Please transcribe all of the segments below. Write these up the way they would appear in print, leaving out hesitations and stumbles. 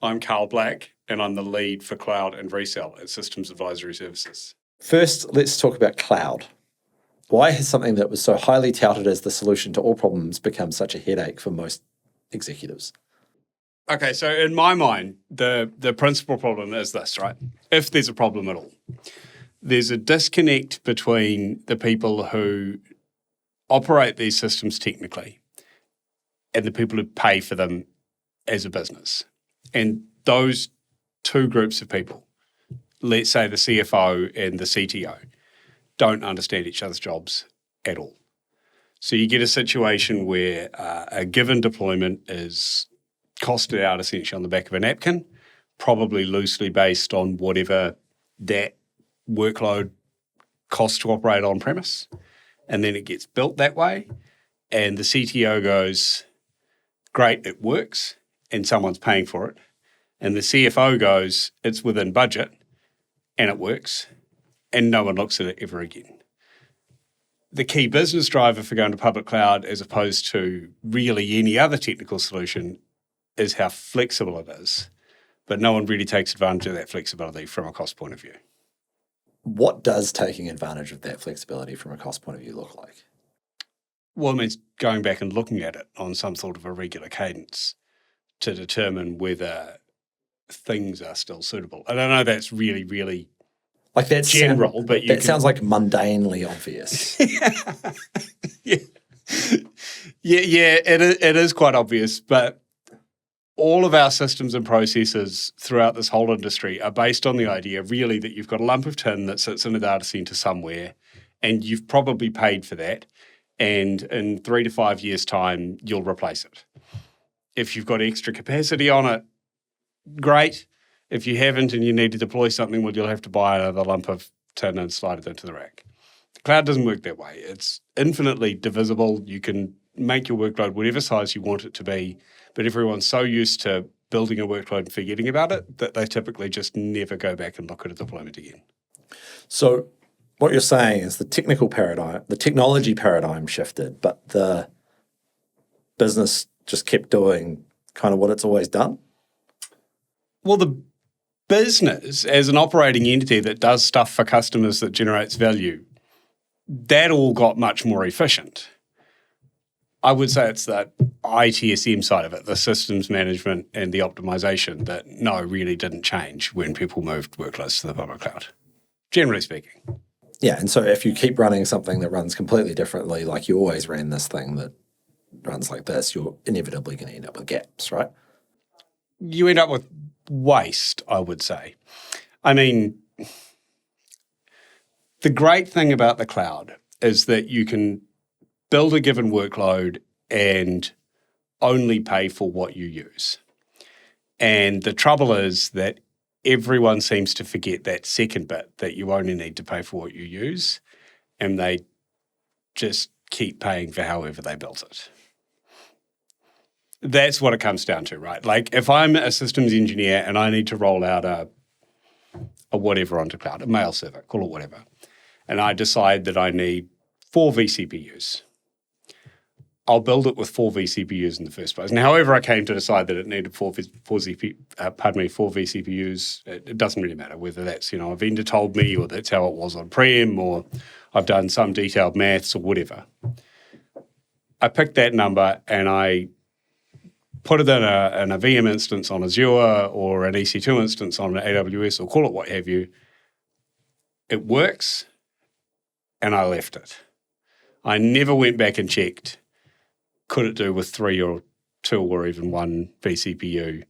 I'm Carl Black, and I'm the lead for Cloud and Resell at Systems Advisory Services. First, let's talk about cloud. Why has something that was so highly touted as the solution to all problems become such a headache for most executives? Okay, so in my mind, the principal problem is this, right? If there's a problem at all, there's a disconnect between the people who operate these systems technically and the people who pay for them as a business. And those two groups of people, let's say the CFO and the CTO, don't understand each other's jobs at all. So you get a situation where a given deployment is costed out essentially on the back of a napkin, probably loosely based on whatever that workload costs to operate on premise. And then it gets built that way. And the CTO goes, great, it works, and someone's paying for it. And the CFO goes, it's within budget, and it works, and no one looks at it ever again. The key business driver for going to public cloud, as opposed to really any other technical solution, is how flexible it is. But no one really takes advantage of that flexibility from a cost point of view. What does taking advantage of that flexibility from a cost point of view look like? Well, it means going back and looking at it on some sort of a regular cadence to determine whether things are still suitable. And I know that's really, really like that's general, but that sounds like mundanely obvious. Yeah, it is quite obvious, but all of our systems and processes throughout this whole industry are based on the idea really that you've got a lump of tin that sits in a data center somewhere and you've probably paid for that, and in 3 to 5 years' time, you'll replace it. If you've got extra capacity on it, great. If you haven't and you need to deploy something, well, you'll have to buy another lump of tin and slide it into the rack. The cloud doesn't work that way. It's infinitely divisible. You can make your workload whatever size you want it to be, but everyone's so used to building a workload and forgetting about it that they typically just never go back and look at a deployment again. So what you're saying is the technology paradigm shifted, but the business just kept doing kind of what it's always done? Well, the business as an operating entity that does stuff for customers that generates value, that all got much more efficient. I would say it's the ITSM side of it, the systems management and the optimization that really didn't change when people moved workloads to the public cloud, generally speaking. Yeah, and so if you keep running something that runs completely differently, like you always ran this thing that runs like this, you're inevitably going to end up with gaps, right? You end up with waste, I would say. I mean, the great thing about the cloud is that you can build a given workload and only pay for what you use. And the trouble is that everyone seems to forget that second bit, that you only need to pay for what you use, and they just keep paying for however they built it. That's what it comes down to, right? Like if I'm a systems engineer and I need to roll out a whatever onto cloud, a mail server, call it whatever, and I decide that I need 4 vCPUs, I'll build it with 4 vCPUs in the first place. And however I came to decide that it needed 4 vCPUs, it doesn't really matter whether that's, a vendor told me or that's how it was on-prem or I've done some detailed maths or whatever. I picked that number and I put it in a VM instance on Azure or an EC2 instance on an AWS or call it what have you. It works, and I left it. I never went back and checked, could it do with 3 or 2 or even 1 vCPU?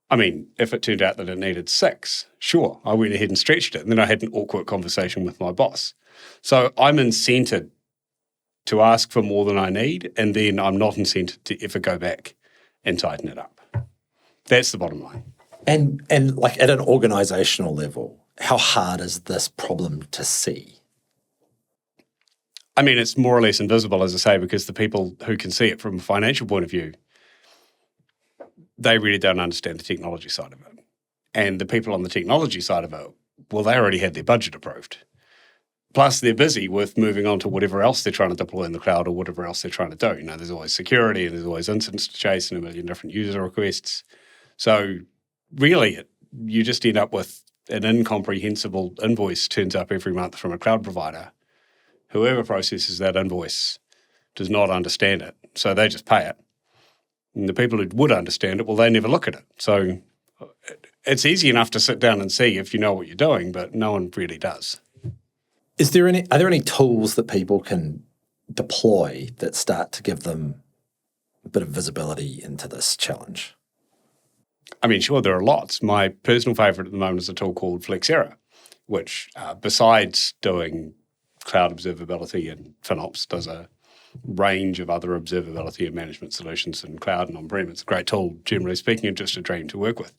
I mean, if it turned out that it needed 6, sure, I went ahead and stretched it, and then I had an awkward conversation with my boss. So I'm incented to ask for more than I need, and then I'm not incented to ever go back and tighten it up. That's the bottom line. And like at an organizational level, how hard is this problem to see? I mean, it's more or less invisible, as I say, because the people who can see it from a financial point of view, they really don't understand the technology side of it. And the people on the technology side of it, well, they already had their budget approved. Plus, they're busy with moving on to whatever else they're trying to deploy in the cloud or whatever else they're trying to do. There's always security and there's always incidents to chase and a million different user requests. So really, you just end up with an incomprehensible invoice turns up every month from a cloud provider. Whoever processes that invoice does not understand it, so they just pay it. And the people who would understand it, well, they never look at it. So it's easy enough to sit down and see if you know what you're doing, but no one really does. Are there any tools that people can deploy that start to give them a bit of visibility into this challenge? I mean, sure, there are lots. My personal favourite at the moment is a tool called Flexera, which besides doing cloud observability and FinOps, does a range of other observability and management solutions in cloud and on-prem. It's a great tool, generally speaking, and just a dream to work with.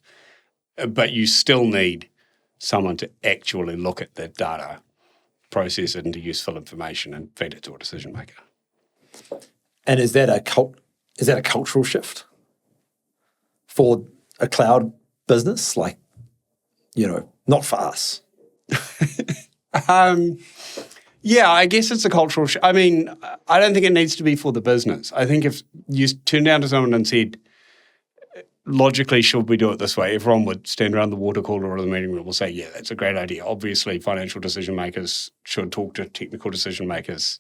But you still need someone to actually look at that data, process it into useful information, and feed it to a decision maker. And is that a cultural shift for a cloud business? Like, not for us. Yeah, I guess it's a cultural shift. I mean, I don't think it needs to be for the business. I think if you turned down to someone and said, logically, should we do it this way? Everyone would stand around the water cooler or the meeting room and say, yeah, that's a great idea. Obviously, financial decision makers should talk to technical decision makers.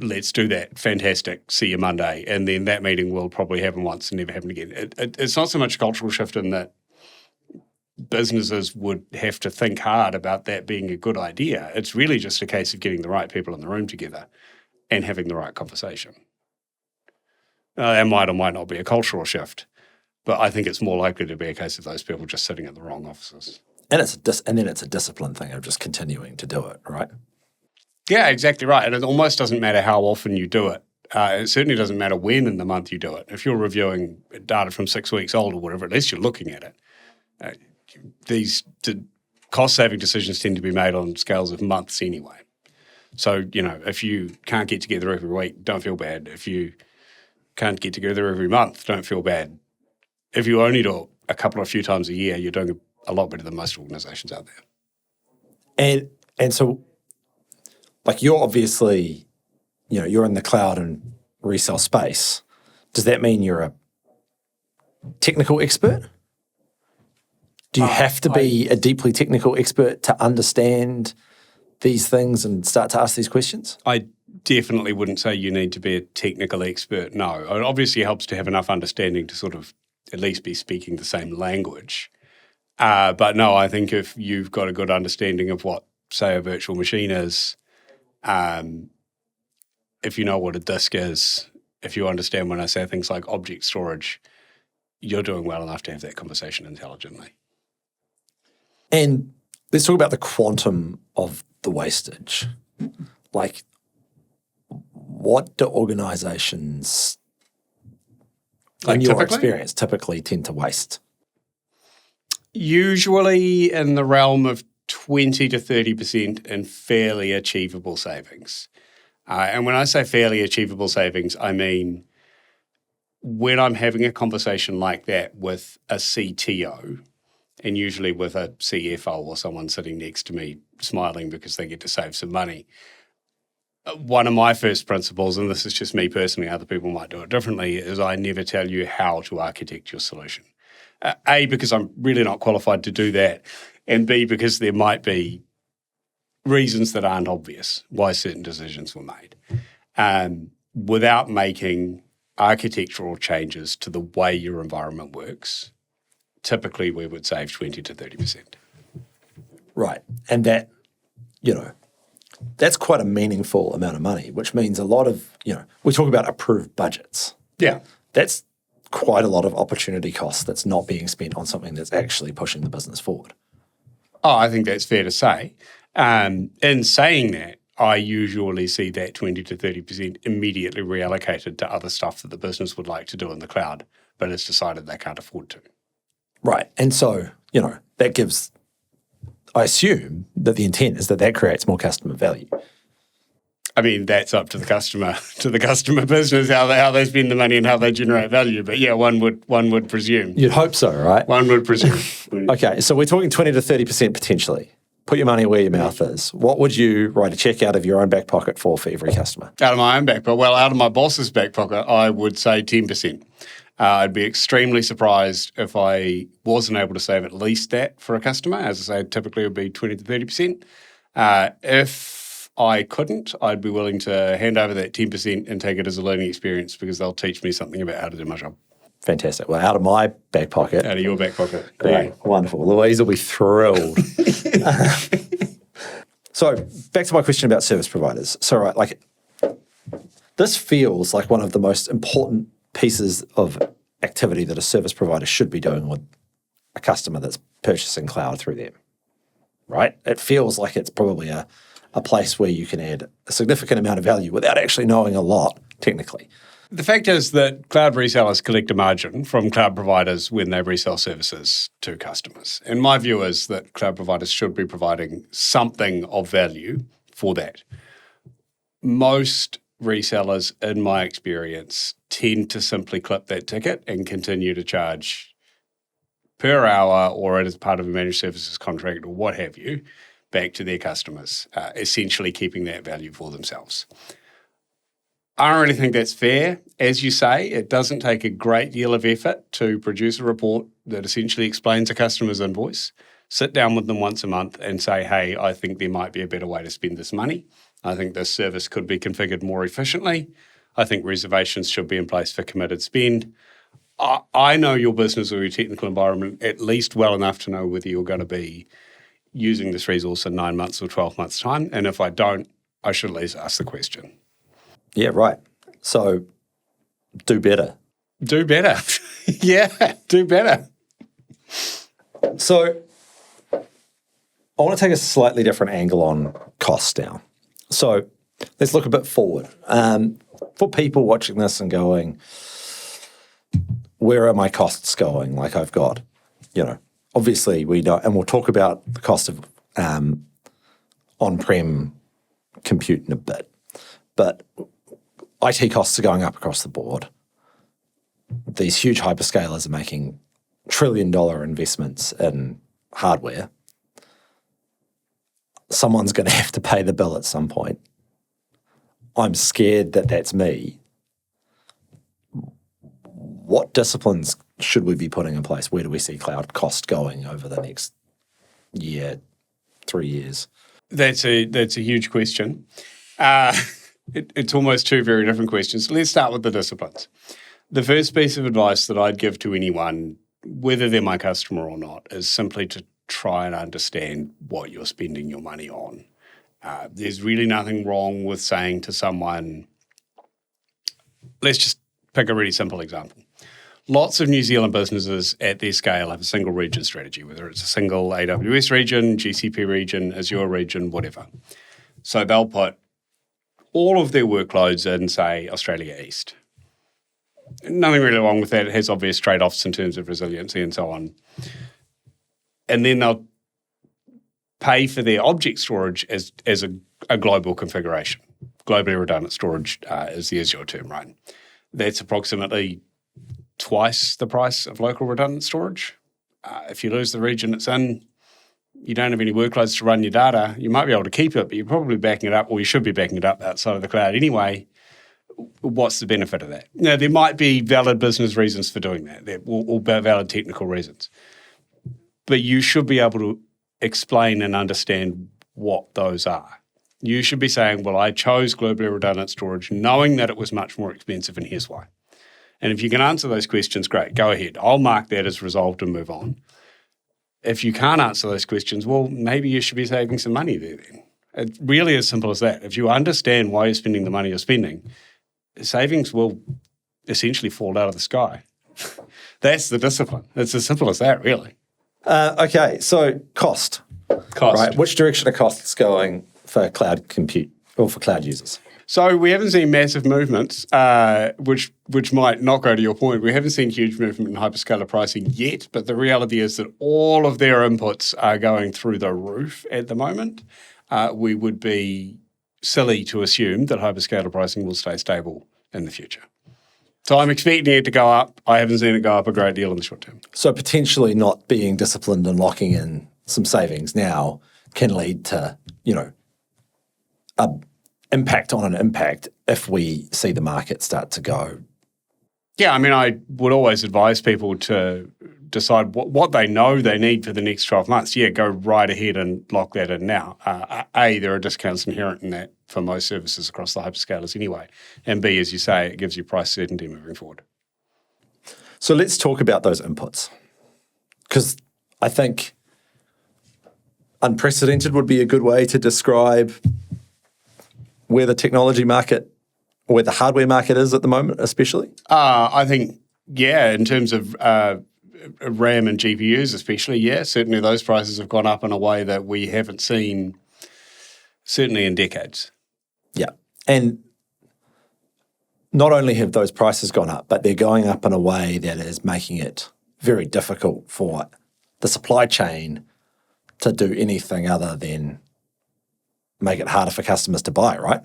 Let's do that. Fantastic. See you Monday. And then that meeting will probably happen once and never happen again. It's not so much a cultural shift in that businesses would have to think hard about that being a good idea. It's really just a case of getting the right people in the room together and having the right conversation. That might or might not be a cultural shift, but I think it's more likely to be a case of those people just sitting at the wrong offices. And then it's a discipline thing of just continuing to do it, right? Yeah, exactly right. And it almost doesn't matter how often you do it. It certainly doesn't matter when in the month you do it. If you're reviewing data from 6 weeks old or whatever, at least you're looking at it. These cost-saving decisions tend to be made on scales of months anyway. So, if you can't get together every week, don't feel bad. If you can't get together every month, don't feel bad. If you only do it a few times a year, you're doing a lot better than most organizations out there. And so, like, you're obviously, you're in the cloud and resell space. Does that mean you're a technical expert? Do you have to be a deeply technical expert to understand these things and start to ask these questions? I definitely wouldn't say you need to be a technical expert, no. It obviously helps to have enough understanding to sort of at least be speaking the same language. But no, I think if you've got a good understanding of what, say, a virtual machine is, if you know what a disk is, if you understand when I say things like object storage, you're doing well enough to have that conversation intelligently. And let's talk about the quantum of the wastage. Like, what do organizations, in your experience, typically tend to waste? Usually in the realm of 20 to 30% in fairly achievable savings. And when I say fairly achievable savings, I mean when I'm having a conversation like that with a CTO, and usually with a CFO or someone sitting next to me smiling because they get to save some money. One of my first principles, and this is just me personally, other people might do it differently, is I never tell you how to architect your solution. A, because I'm really not qualified to do that, and B, because there might be reasons that aren't obvious why certain decisions were made. Without making architectural changes to the way your environment works, typically we would save 20 to 30%. Right. And that, that's quite a meaningful amount of money, which means a lot of, we talk about approved budgets. Yeah. That's quite a lot of opportunity cost that's not being spent on something that's actually pushing the business forward. Oh, I think that's fair to say. In saying that, I usually see that 20 to 30% immediately reallocated to other stuff that the business would like to do in the cloud, but it's decided they can't afford to. Right. And so, that gives, I assume that the intent is that creates more customer value. I mean, that's up to the customer business, how they spend the money and how they generate value. But yeah, one would presume. You'd hope so, right? One would presume. Okay, so we're talking 20 to 30% potentially. put your money where your mouth is. What would you write a check out of your own back pocket for every customer? Out of my own back pocket? Well, out of my boss's back pocket, I would say 10%. I'd be extremely surprised if I wasn't able to save at least that for a customer. As I say, typically it would be 20 to 30%. If I couldn't, I'd be willing to hand over that 10% and take it as a learning experience because they'll teach me something about how to do my job. Fantastic. Well, out of my back pocket. Out of your back pocket. Great. Wonderful. Louise will be thrilled. So back to my question about service providers. So, right, like this feels like one of the most important pieces of activity that a service provider should be doing with a customer that's purchasing cloud through them, right? It feels like it's probably a place where you can add a significant amount of value without actually knowing a lot technically. The fact is that cloud resellers collect a margin from cloud providers when they resell services to customers. And my view is that cloud providers should be providing something of value for that. Most resellers, in my experience, tend to simply clip that ticket and continue to charge per hour or as part of a managed services contract or what have you back to their customers, essentially keeping that value for themselves. I don't really think that's fair. As you say, it doesn't take a great deal of effort to produce a report that essentially explains a customer's invoice, sit down with them once a month and say, hey, I think there might be a better way to spend this money. I think this service could be configured more efficiently. I think reservations should be in place for committed spend. I know your business or your technical environment at least well enough to know whether you're going to be using this resource in 9 months or 12 months' time. And if I don't, I should at least ask the question. Yeah, right. So do better. Do better. Yeah, do better. So I want to take a slightly different angle on costs now. So let's look a bit forward. For people watching this and going, where are my costs going? Like I've got, obviously we know, and we'll talk about the cost of on-prem compute in a bit, but IT costs are going up across the board. These huge hyperscalers are making trillion-dollar investments in hardware. Someone's going to have to pay the bill at some point. I'm scared that that's me. What disciplines should we be putting in place? Where do we see cloud cost going over the next year, 3 years? That's a huge question. It's almost two very different questions. Let's start with the disciplines. The first piece of advice that I'd give to anyone, whether they're my customer or not, is simply to try and understand what you're spending your money on. There's really nothing wrong with saying to someone, let's just pick a really simple example. Lots of New Zealand businesses at their scale have a single region strategy, whether it's a single AWS region, GCP region, Azure region, whatever. So they'll put all of their workloads in, say, Australia East. Nothing really wrong with that. It has obvious trade-offs in terms of resiliency and so on. And then they'll pay for their object storage as a global configuration. Globally redundant storage is the Azure term, right? That's approximately twice the price of local redundant storage. If you lose the region it's in, you don't have any workloads to run your data, you might be able to keep it, but you're probably backing it up, or you should be backing it up outside of the cloud anyway. What's the benefit of that? Now, there might be valid business reasons for doing that, or valid technical reasons. But you should be able to explain and understand what those are. You should be saying, well, I chose globally redundant storage knowing that it was much more expensive, and here's why. And if you can answer those questions, great, go ahead. I'll mark that as resolved and move on. If you can't answer those questions, well, maybe you should be saving some money there then. It's really as simple as that. If you understand why you're spending the money you're spending, savings will essentially fall out of the sky. That's the discipline. It's as simple as that, really. Okay, so cost. Right? Which direction are costs going for cloud compute or for cloud users? So we haven't seen massive movements, which might not go to your point. We haven't seen huge movement in hyperscaler pricing yet, but the reality is that all of their inputs are going through the roof at the moment. We would be silly to assume that hyperscaler pricing will stay stable in the future. So I'm expecting it to go up. I haven't seen it go up a great deal in the short term. So potentially not being disciplined and locking in some savings now can lead to, a impact on an impact if we see the market start to go. Yeah, I mean, I would always advise people to decide what they know they need for the next 12 months. Yeah, go right ahead and lock that in now. A, there are discounts inherent in that for most services across the hyperscalers anyway. And B, as you say, it gives you price certainty moving forward. So let's talk about those inputs. Because I think unprecedented would be a good way to describe where the technology market, or where the hardware market is at the moment, especially. I think, yeah, in terms of RAM and GPUs especially, yeah, certainly those prices have gone up in a way that we haven't seen certainly in decades. Yeah. And not only have those prices gone up, but they're going up in a way that is making it very difficult for the supply chain to do anything other than make it harder for customers to buy, right?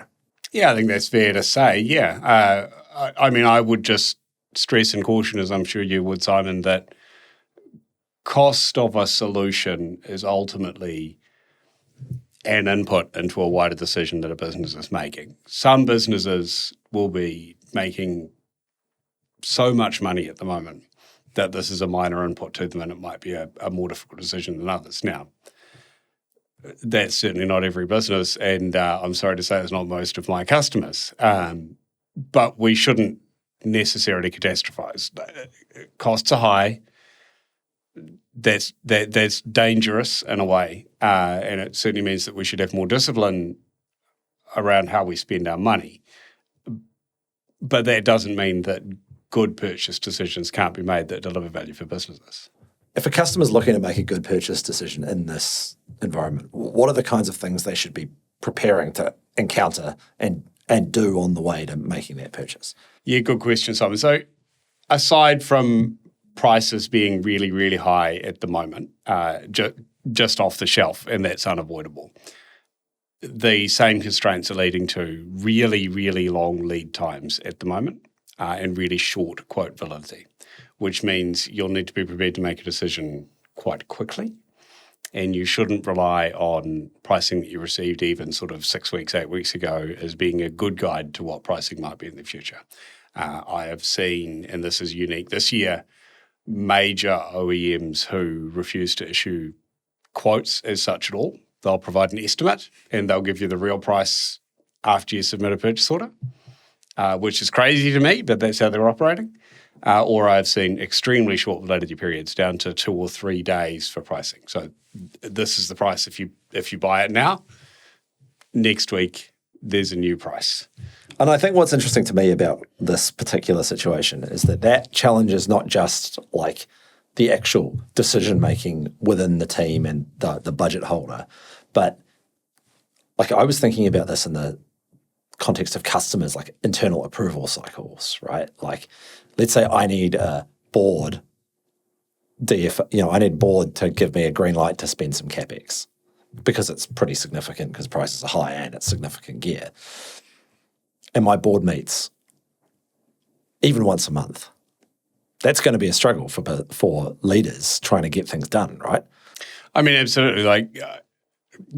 Yeah, I think that's fair to say, yeah. I mean, I would just stress and caution, as I'm sure you would, Simon, that cost of a solution is ultimately an input into a wider decision that a business is making. Some businesses will be making so much money at the moment that this is a minor input to them and it might be a more difficult decision than others. Now, that's certainly not every business, and I'm sorry to say it's not most of my customers. But we shouldn't necessarily catastrophize. Costs are high. That's dangerous in a way, and it certainly means that we should have more discipline around how we spend our money. But that doesn't mean that good purchase decisions can't be made that deliver value for businesses. If a customer's looking to make a good purchase decision in this environment, what are the kinds of things they should be preparing to encounter and do on the way to making that purchase? Yeah, good question, Simon. So aside from prices being really, really high at the moment, just off the shelf, and that's unavoidable, the same constraints are leading to really, really long lead times at the moment and really short quote validity, which means you'll need to be prepared to make a decision quite quickly. And you shouldn't rely on pricing that you received even sort of 6 weeks, 8 weeks ago as being a good guide to what pricing might be in the future. I have seen, and this is unique this year, major OEMs who refuse to issue quotes as such at all. They'll provide an estimate and they'll give you the real price after you submit a purchase order, which is crazy to me, but that's how they're operating. Or I've seen extremely short validity periods down to 2 or 3 days for pricing. So this is the price if you buy it now. Next week, there's a new price. And I think what's interesting to me about this particular situation is that challenges not just like the actual decision-making within the team and the budget holder, but like I was thinking about this in the context of customers, like internal approval cycles, right? Like, let's say I need a board, I need board to give me a green light to spend some CapEx because it's pretty significant because prices are high and it's significant gear. And my board meets even once a month. That's going to be a struggle for leaders trying to get things done, right? I mean, absolutely. Like,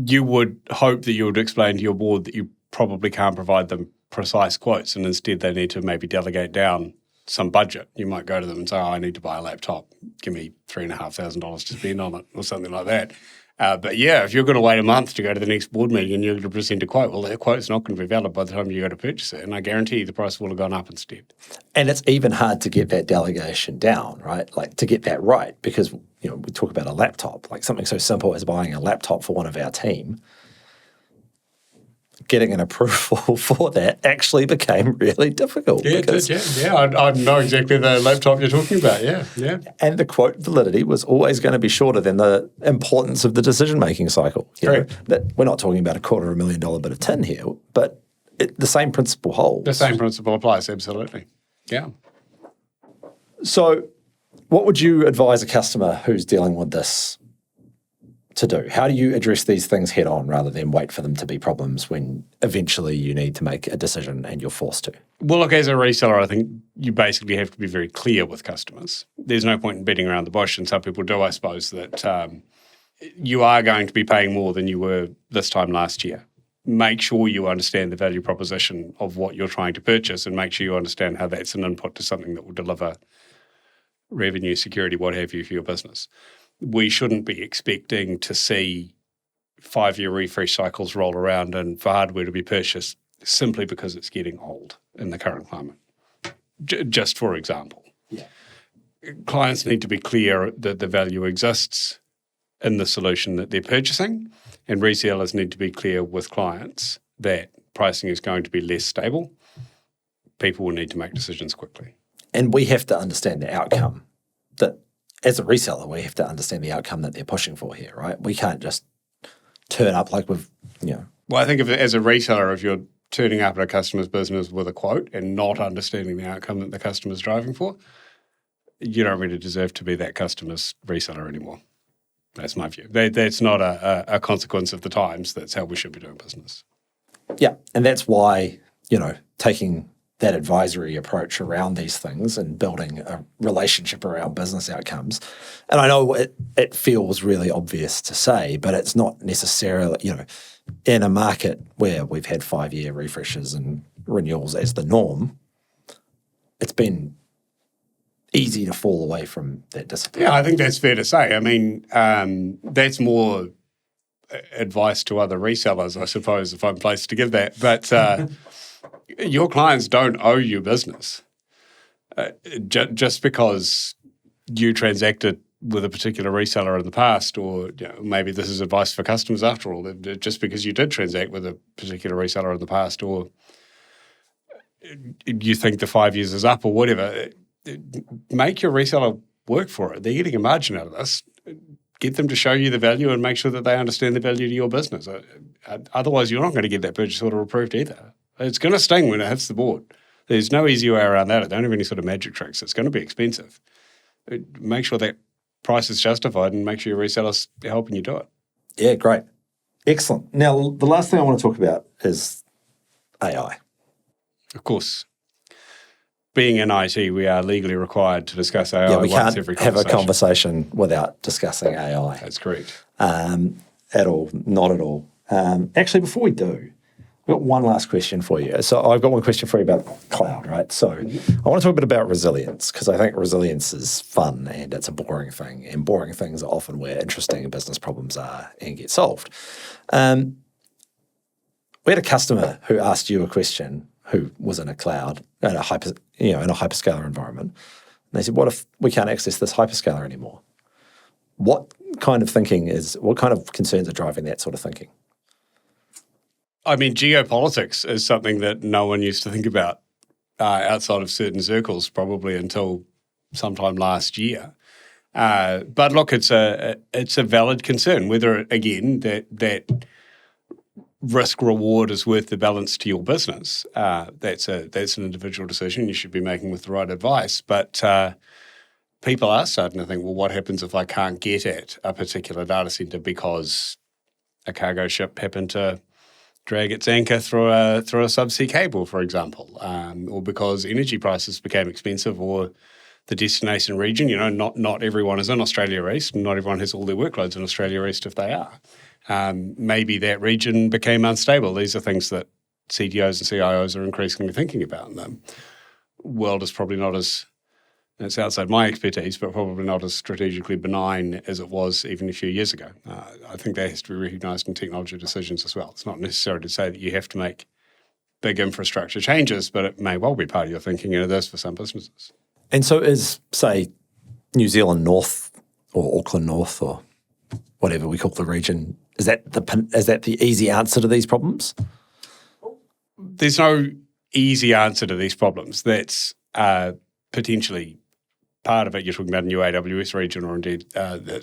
you would hope that you would explain to your board that you probably can't provide them precise quotes and instead they need to maybe delegate down some budget. You might go to them and say, I need to buy a laptop. Give me $3,500 to spend on it or something like that. But yeah, if you're going to wait a month to go to the next board meeting and you're going to present a quote, well, that quote's not going to be valid by the time you go to purchase it. And I guarantee you the price will have gone up instead. And it's even hard to get that delegation down, right? Like to get that right because, we talk about a laptop, like something so simple as buying a laptop for one of our team. Getting an approval for that actually became really difficult. Yeah, it did, yeah. I know exactly the laptop you're talking about, yeah. And the quote validity was always going to be shorter than the importance of the decision-making cycle. Correct. That we're not talking about $250,000 bit of tin here, but the same principle holds. The same principle applies, absolutely. Yeah. So what would you advise a customer who's dealing with this to do? How do you address these things head on rather than wait for them to be problems when eventually you need to make a decision and you're forced to? Well, look, as a reseller, I think you basically have to be very clear with customers. There's no point in beating around the bush, and some people do, I suppose, that you are going to be paying more than you were this time last year. Make sure you understand the value proposition of what you're trying to purchase, and make sure you understand how that's an input to something that will deliver revenue, security, what have you, for your business. We shouldn't be expecting to see 5-year refresh cycles roll around and for hardware to be purchased simply because it's getting old in the current climate. Just for example. Yeah. Clients need to be clear that the value exists in the solution that they're purchasing, and resellers need to be clear with clients that pricing is going to be less stable. People will need to make decisions quickly. And we have to understand the outcome that, as a reseller, we have to understand the outcome that they're pushing for here, right? We can't just turn up like we've, Well, I think as a reseller, if you're turning up at a customer's business with a quote and not understanding the outcome that the customer's driving for, you don't really deserve to be that customer's reseller anymore. That's my view. That's not a consequence of the times. That's how we should be doing business. Yeah, and that's why, taking that advisory approach around these things and building a relationship around business outcomes. And I know it feels really obvious to say, but it's not necessarily, in a market where we've had 5-year refreshes and renewals as the norm, it's been easy to fall away from that discipline. Yeah, I think that's fair to say. I mean, that's more advice to other resellers, I suppose, if I'm placed to give that. But your clients don't owe you business. Just because you transacted with a particular reseller in the past, or maybe this is advice for customers after all, just because you did transact with a particular reseller in the past, or you think the 5 years is up or whatever, make your reseller work for it. They're getting a margin out of this. Get them to show you the value and make sure that they understand the value to your business. Otherwise, you're not going to get that purchase order approved either. It's going to sting when it hits the board. There's no easy way around that. I don't have any sort of magic tricks. It's going to be expensive. Make sure that price is justified and make sure your reseller's helping you do it. Yeah, great. Excellent. Now, the last thing I want to talk about is AI. Of course. Being in IT, we are legally required to discuss AI we once can't every have conversation. a conversation without discussing AI. That's correct. At all, not at all. Actually, before we do, I've got one last question for you. So I've got one question for you about cloud, right? So I want to talk a bit about resilience, because I think resilience is fun and it's a boring thing, and boring things are often where interesting business problems are and get solved. We had a customer who asked you a question, who was in a cloud, in a hyperscaler environment. And they said, what if we can't access this hyperscaler anymore? What kind of concerns are driving that sort of thinking? I mean, geopolitics is something that no one used to think about outside of certain circles, probably until sometime last year. But look, it's a valid concern. Whether, again, that risk reward is worth the balance to your business, that's an individual decision you should be making with the right advice. But people are starting to think, well, what happens if I can't get at a particular data center because a cargo ship happened to drag its anchor through a subsea cable, for example, or because energy prices became expensive, or the destination region, not everyone is in Australia East, and not everyone has all their workloads in Australia East if they are. Maybe that region became unstable. These are things that CTOs and CIOs are increasingly thinking about. And the world is probably not as, it's outside my expertise, but probably not as strategically benign as it was even a few years ago. I think that has to be recognised in technology decisions as well. It's not necessary to say that you have to make big infrastructure changes, but it may well be part of your thinking, and it is for some businesses. And so is, say, New Zealand North or Auckland North or whatever we call the region, is that the easy answer to these problems? There's no easy answer to these problems. That's potentially part of it. You're talking about a new AWS region, or indeed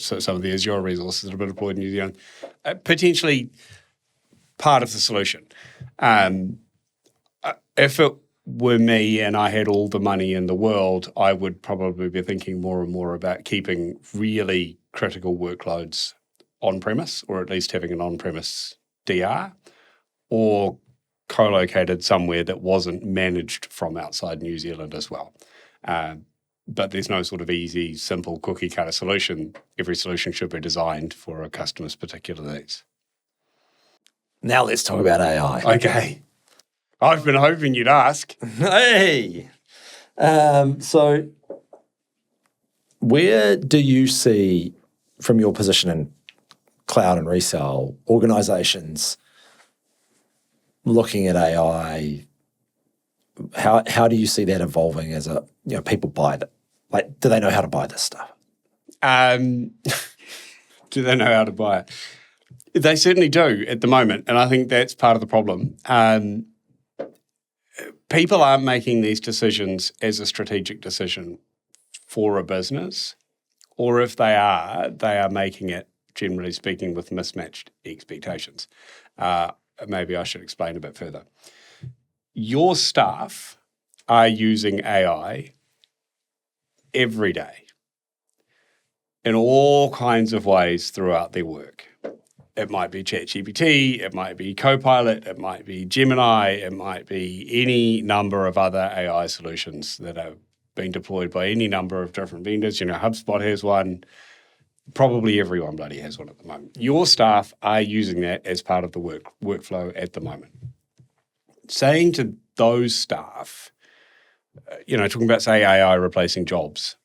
some of the Azure resources that have been deployed in New Zealand. Potentially part of the solution. If it were me and I had all the money in the world, I would probably be thinking more and more about keeping really critical workloads on-premise, or at least having an on-premise DR, or co-located somewhere that wasn't managed from outside New Zealand as well. but there's no sort of easy, simple cookie cutter solution. Every solution should be designed for a customer's particular needs. Now let's talk about AI. Okay. I've been hoping you'd ask. Hey! So where do you see, from your position in Cloud and Resell, organizations looking at AI? How do you see that evolving as people buy it? Like, do they know how to buy this stuff? Do they know how to buy it? They certainly do at the moment, and I think that's part of the problem. People aren't making these decisions as a strategic decision for a business, or if they are making it, generally speaking, with mismatched expectations. Maybe I should explain a bit further. Your staff are using AI every day in all kinds of ways throughout their work. It might be ChatGPT, it might be Copilot, it might be Gemini, it might be any number of other AI solutions that are being deployed by any number of different vendors. HubSpot has one. Probably everyone bloody has one at the moment. Your staff are using that as part of the workflow at the moment. Saying to those staff, talking about, say, AI replacing jobs,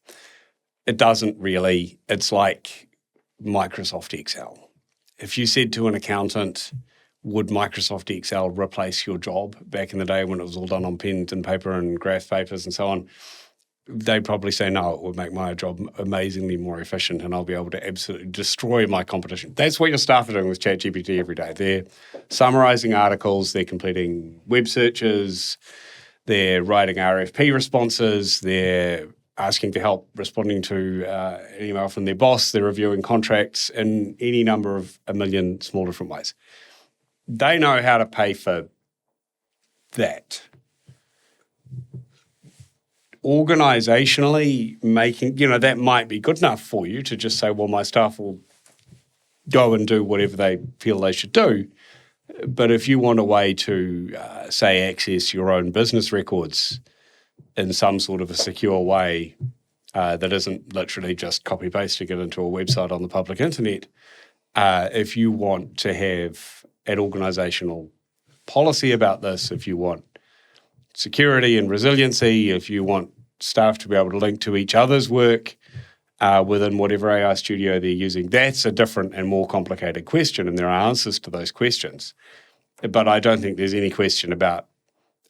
it doesn't really. It's like Microsoft Excel. If you said to an accountant, would Microsoft Excel replace your job back in the day when it was all done on pens and paper and graph papers and so on, they'd probably say, no, it would make my job amazingly more efficient and I'll be able to absolutely destroy my competition. That's what your staff are doing with ChatGPT every day. They're summarizing articles, they're completing web searches, they're writing RFP responses, they're asking for help responding to an email from their boss, they're reviewing contracts in any number of a million small different ways. They know how to pay for that. Organizationally, making, that might be good enough for you to just say, well, my staff will go and do whatever they feel they should do. But if you want a way to, say, access your own business records in some sort of a secure way that isn't literally just copy-pasting it into a website on the public internet, if you want to have an organizational policy about this, if you want security and resiliency, if you want staff to be able to link to each other's work within whatever AI studio they're using, that's a different and more complicated question, and there are answers to those questions. But I don't think there's any question about,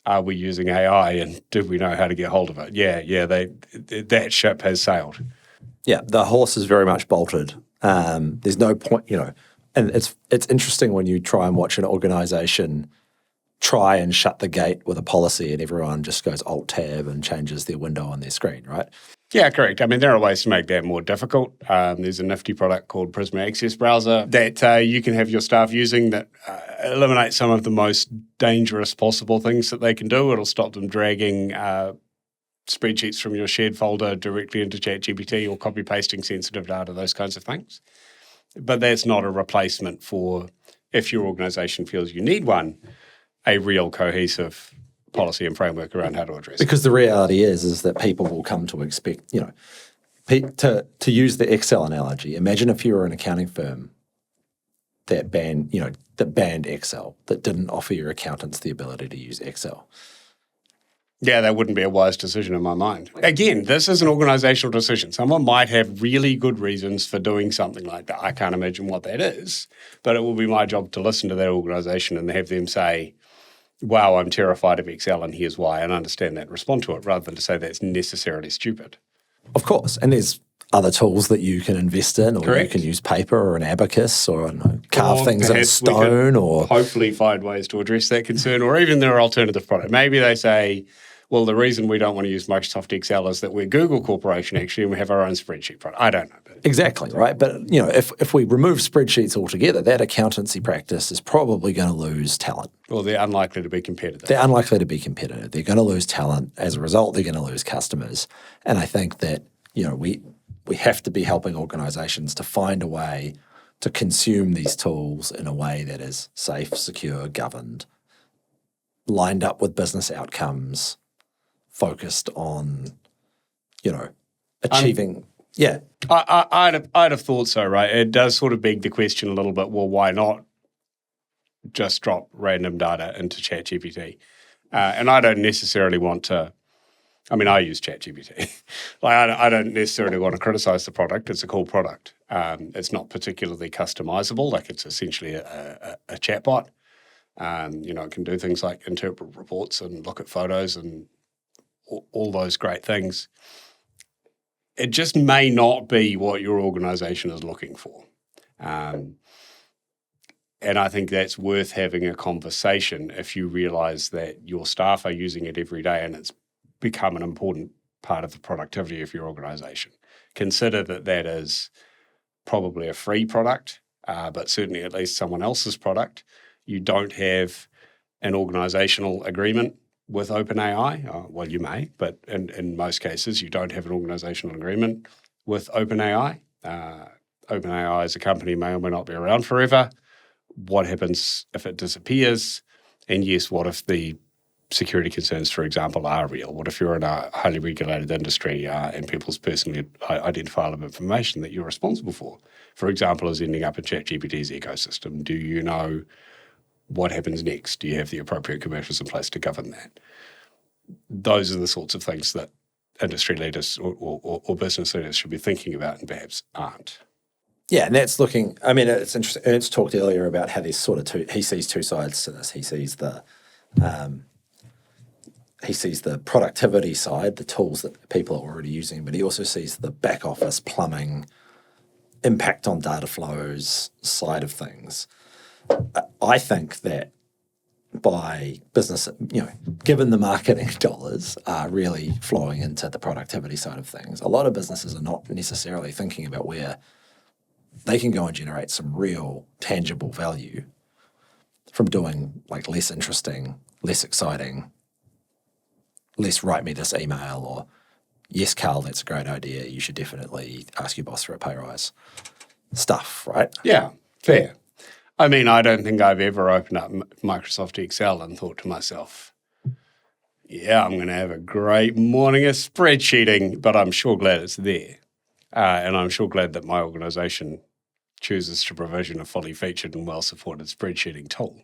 are we using AI and do we know how to get hold of it? Yeah, that ship has sailed. Yeah, the horse is very much bolted. There's no point, and it's interesting when you try and watch an organization try and shut the gate with a policy and everyone just goes Alt-Tab and changes their window on their screen, right? Yeah, correct. I mean, there are ways to make that more difficult. There's a nifty product called Prisma Access Browser that you can have your staff using that eliminates some of the most dangerous possible things that they can do. It'll stop them dragging spreadsheets from your shared folder directly into ChatGPT or copy-pasting sensitive data, those kinds of things. But that's not a replacement for, if your organization feels you need one, a real cohesive policy and framework around how to address it. Because the reality is that people will come to expect, to use the Excel analogy, imagine if you were an accounting firm that banned Excel, that didn't offer your accountants the ability to use Excel. Yeah, that wouldn't be a wise decision in my mind. Again, this is an organizational decision. Someone might have really good reasons for doing something like that. I can't imagine what that is, but it will be my job to listen to that organization and have them say, wow, I'm terrified of Excel and here's why, and understand that and respond to it, rather than to say that's necessarily stupid. Of course, and there's other tools that you can invest in, or Correct. You can use paper or an abacus or carve things in perhaps we stone, can or hopefully find ways to address that concern, or even there are alternative products. Maybe they say, well, the reason we don't want to use Microsoft Excel is that we're Google Corporation actually, and we have our own spreadsheet product. I don't know. Exactly, right? But, if we remove spreadsheets altogether, that accountancy practice is probably going to lose talent. Well, they're unlikely to be competitive. They're unlikely to be competitive. They're going to lose talent. As a result, they're going to lose customers. And I think that, we have to be helping organizations to find a way to consume these tools in a way that is safe, secure, governed, lined up with business outcomes, focused on, achieving. Yeah. I'd have thought so, right? It does sort of beg the question a little bit, well, why not just drop random data into ChatGPT? And I don't necessarily want to, I mean, I use ChatGPT. I don't necessarily want to criticize the product. It's a cool product. It's not particularly customizable. Like, it's essentially a chatbot. It can do things like interpret reports and look at photos and all those great things. It just may not be what your organization is looking for. And I think that's worth having a conversation if you realize that your staff are using it every day and it's become an important part of the productivity of your organization. Consider that is probably a free product, but certainly at least someone else's product. You don't have an organizational agreement with OpenAI. Well, you may, but in most cases, you don't have an organizational agreement with OpenAI. OpenAI as a company may or may not be around forever. What happens if it disappears? And yes, what if the security concerns, for example, are real? What if you're in a highly regulated industry and people's personally identifiable information that you're responsible for example, is ending up in ChatGPT's ecosystem? Do you know what happens next? Do you have the appropriate commercials in place to govern that? Those are the sorts of things that industry leaders or business leaders should be thinking about and perhaps aren't. Yeah, and that's looking, I mean, it's interesting. Ernst talked earlier about how there's sort of he sees two sides to this. He sees the productivity side, the tools that people are already using, but he also sees the back office plumbing, impact on data flows side of things. I think that by business, given the marketing dollars are really flowing into the productivity side of things, a lot of businesses are not necessarily thinking about where they can go and generate some real tangible value from doing like less interesting, less exciting, less write me this email or yes, Carl, that's a great idea. You should definitely ask your boss for a pay rise stuff, right? Yeah, fair. I mean, I don't think I've ever opened up Microsoft Excel and thought to myself, yeah, I'm going to have a great morning of spreadsheeting, but I'm sure glad it's there. And I'm sure glad that my organization chooses to provision a fully featured and well-supported spreadsheeting tool.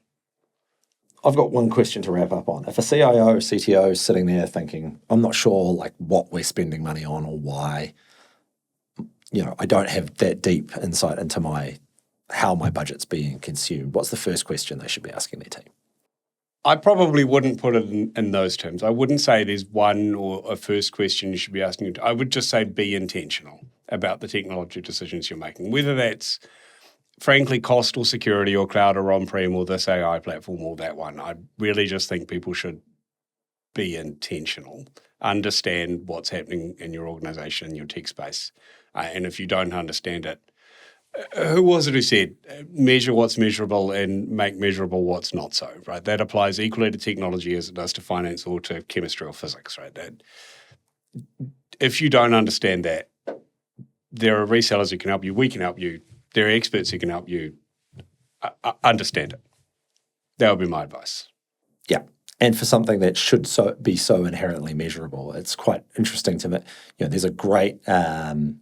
I've got one question to wrap up on. If a CIO or CTO is sitting there thinking, I'm not sure like what we're spending money on or why, I don't have that deep insight into how my budget's being consumed, what's the first question they should be asking their team? I probably wouldn't put it in those terms. I wouldn't say there's one or a first question you should be asking. I would just say be intentional about the technology decisions you're making, whether that's frankly cost or security or cloud or on-prem or this AI platform or that one. I really just think people should be intentional, understand what's happening in your organization, in your tech space. And if you don't understand it, who was it who said, measure what's measurable and make measurable what's not so, right? That applies equally to technology as it does to finance or to chemistry or physics, right? If you don't understand that, there are resellers who can help you, we can help you, there are experts who can help you understand it. That would be my advice. Yeah. And for something that should be so inherently measurable, it's quite interesting to me. There's a great advertising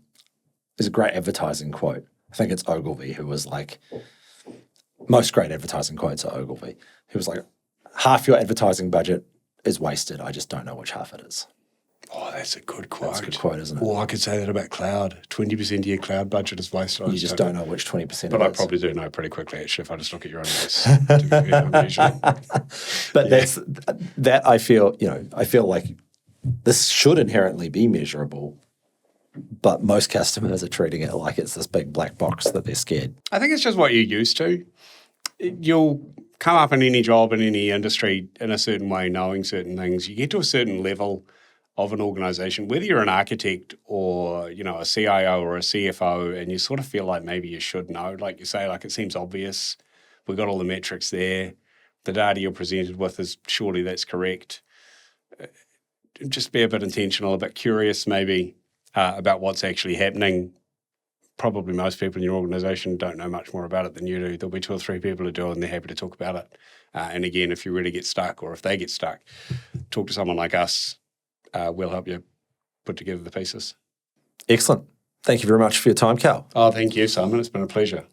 quote. I think it's Ogilvy who was like, most great advertising quotes are Ogilvy. He was like, half your advertising budget is wasted. I just don't know which half it is. Oh, that's a good quote. That's a good quote, isn't it? Or I could say that about cloud. 20% of your cloud budget is wasted. You just don't know which 20% But it I is. probably do know pretty quickly, actually, if I just look at your own base. But that I feel like this should inherently be measurable, but most customers are treating it like it's this big black box that they're scared. I think it's just what you're used to. You'll come up in any job in any industry in a certain way, knowing certain things. You get to a certain level of an organization, whether you're an architect or, a CIO or a CFO, and you sort of feel like maybe you should know. Like you say, like it seems obvious. We've got all the metrics there. The data you're presented with is surely that's correct. Just be a bit intentional, a bit curious maybe about what's actually happening. Probably most people in your organization don't know much more about it than you do. There'll be 2 or 3 people who do, and they're happy to talk about it. And again, if you really get stuck or if they get stuck, talk to someone like us. We'll help you put together the pieces. Excellent. Thank you very much for your time, Cal. Oh, thank you, Simon. It's been a pleasure.